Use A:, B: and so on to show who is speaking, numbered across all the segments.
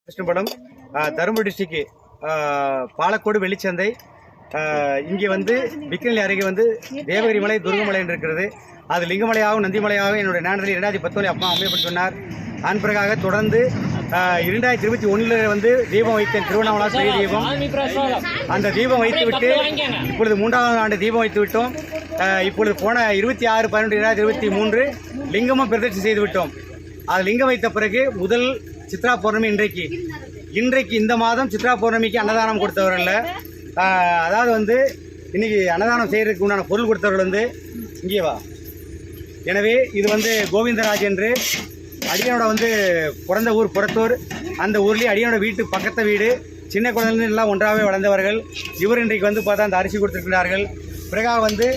A: கிருஷ்ணபடம் Dharmapuri district Palacode வெளிச்சந்தை. இங்கே வந்து விக்கிரலி அருகே வந்து தேவகிரி மலை துர்கமலை என்று இருக்கிறது. அது லிங்கமலையாகவும் நந்திமலையாகவும் என்னுடைய நேரத்தில் 2010 அப்பா அமையப்பட்டு சொன்னார். அதன் பிறகாக தொடர்ந்து 2021 வந்து தீபம் வைத்த திருவண்ணாமலை பெரிய தீபம். அந்த தீபம் வைத்துவிட்டு இப்பொழுது 3வது ஆண்டு தீபம் வைத்து விட்டோம். இப்பொழுது போன 26/12/2023 லிங்கமும் பிரதிஷ்டை செய்து விட்டோம். அது லிங்கம் வைத்த பிறகு முதல் சித்ரா பௌர்ணமி இன்றைக்கு இந்த மாதம் சித்ரா பௌர்ணமிக்கு அன்னதானம் கொடுத்தவர்கள். அதாவது வந்து இன்னைக்கு அன்னதானம் செய்யறதுக்கு உண்டான பொருள் கொடுத்தவர்கள் வந்து இங்கே வா. எனவே இது வந்து கோவிந்தராஜ் என்று அடியனோட வந்து பிறந்த ஊர் புறத்தூர். அந்த ஊர்லேயே அடியனோட வீட்டு பக்கத்து வீடு, சின்ன குழந்தைகள் எல்லாம் ஒன்றாகவே வளர்ந்தவர்கள். இவர் இன்றைக்கு வந்து பார்த்தா அந்த அரிசி கொடுத்துருக்கிறார்கள். பிறகாக வந்து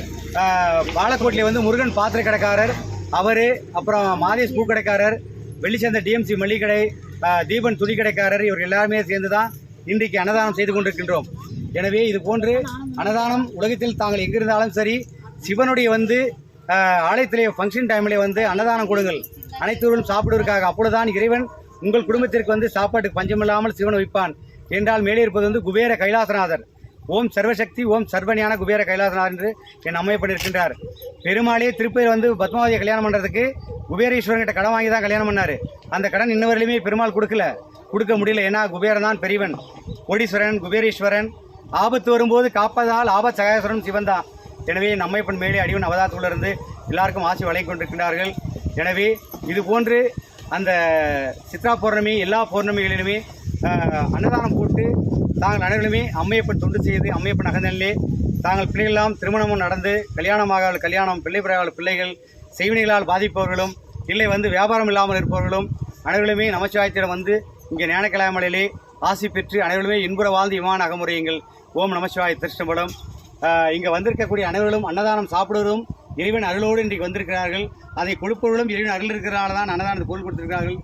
A: பாலக்கோட்டிலே வந்து முருகன் பாத்திர கடைக்காரர் அவர், அப்புறம் மாதேஷ் பூக்கடைக்காரர், வெளிச்சந்த டிஎம்சி மல்லிகடை, தீபன் துணி கடைக்காரர், இவர்கள் எல்லாருமே சேர்ந்து தான் இன்றைக்கு அன்னதானம் செய்து கொண்டிருக்கின்றோம். எனவே இது போன்று அன்னதானம் உலகத்தில் தாங்கள் எங்கிருந்தாலும் சரி, சிவனுடைய வந்து ஆலயத்திலே ஃபங்க்ஷன் டைமிலே வந்து அன்னதானம் கொடுங்கள், அனைத்துவரும் சாப்பிடுவதற்காக. அப்பொழுதுதான் இறைவன் உங்கள் குடும்பத்திற்கு வந்து சாப்பாட்டுக்கு பஞ்சமில்லாமல் சிவன் வைப்பான் என்றால் மேலே இருப்பது வந்து குபேர கைலாசநாதர். ஓம் சர்வசக்தி, ஓம் சர்வஞான குபேர கைலாசநாதர் என்று என் அம்மையப்பட்டிருக்கின்றார். பெருமாளே திருப்பதியில் வந்து பத்மாவதியை கல்யாணம் பண்ணுறதுக்கு குபேரீஸ்வரன் கிட்ட கடன் வாங்கி தான் கல்யாணம் பண்ணார். அந்த கடன் இன்னவரையிலுமே பெருமாள் கொடுக்க முடியல. ஏன்னா குபேரன் தான் பெரியவன், கோடீஸ்வரன், குபேரீஸ்வரன். ஆபத்து வரும்போது காப்பதால் ஆபத் சகாயஸ்வரன் சிவன் தான். எனவே நம்மைப்பன் மேலே அடிவன் அவதாரத்திலிருந்து எல்லாருக்கும் ஆசி வழங்கி கொண்டிருக்கின்றார்கள். எனவே இது போன்று அந்த சித்ரா பௌர்ணமி எல்லா பௌர்ணமிகளிலுமே அன்னதானம் போட்டு தாங்கள் அனைவருமே அம்மையப்பன் தொண்டு செய்து அம்மையப்பன் அகந்தனிலே தாங்கள் பிள்ளைகளெல்லாம் திருமணமும் நடந்து கல்யாணம் பிள்ளை பிள்ளைகள் செய்வினைகளால் பாதிப்பவர்களும் இல்லை வந்து வியாபாரம் இல்லாமல் இருப்பவர்களும் அனைவருமே நமச்சிவாயத்திடம் வந்து இங்கே ஞானக்கலாமலையிலே ஆசி பெற்று அனைவருமே இன்புற வாழ்ந்து இமான அகமுறையுங்கள். ஓம் நமச்சிவாய திருஷ்ணபலம். இங்கே வந்திருக்கக்கூடிய அனைவர்களும் அன்னதானம் சாப்பிடுவதும் இறைவன் அருளோடு இன்றைக்கு வந்திருக்கிறார்கள். அதை கொடுப்பவர்களும் இறைவன் அருள் இருக்கிறனால தான் அன்னதானத்தை பொருள் கொடுத்திருக்கிறார்கள்.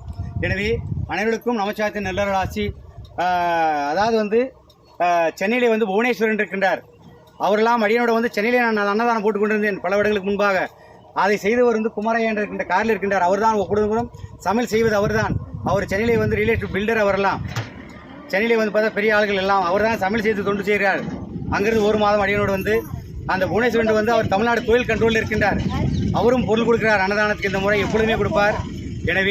A: எனவே அனைவருக்கும் நமச்சிவாயத்தின் நல்ல ஆசி. அதாவது வந்து சென்னையிலே வந்து புவனேஸ்வரன் இருக்கின்றார். அவரெல்லாம் அடியனோட வந்து சென்னையிலே நான் அன்னதானம் போட்டுக் கொண்டிருந்தேன் பல வருடங்களுக்கு முன்பாக. அதை செய்தவர் வந்து குமாரையா என்ற காரில் இருக்கின்றார். அவர் தான் குடும்பம் சமையல் செய்வது அவர் தான். அவர் சென்னையிலே வந்து ரிலேட்டிவ் பில்டர். அவரெல்லாம் சென்னையிலே வந்து பார்த்தா பெரிய ஆளுகள் எல்லாம் அவர் தான் சமையல் செய்து தொண்டு செய்கிறார். அங்கிருந்து ஒரு மாதம் அடியனோடு வந்து அந்த புவனேஸ்வரன் வந்து அவர் தமிழ்நாடு கோயில் கண்ட்ரோலில் இருக்கின்றார். அவரும் பொருள் கொடுக்கிறார். அன்னதானத்துக்கு இந்த முறை எப்பொழுதுமே கொடுப்பார். எனவே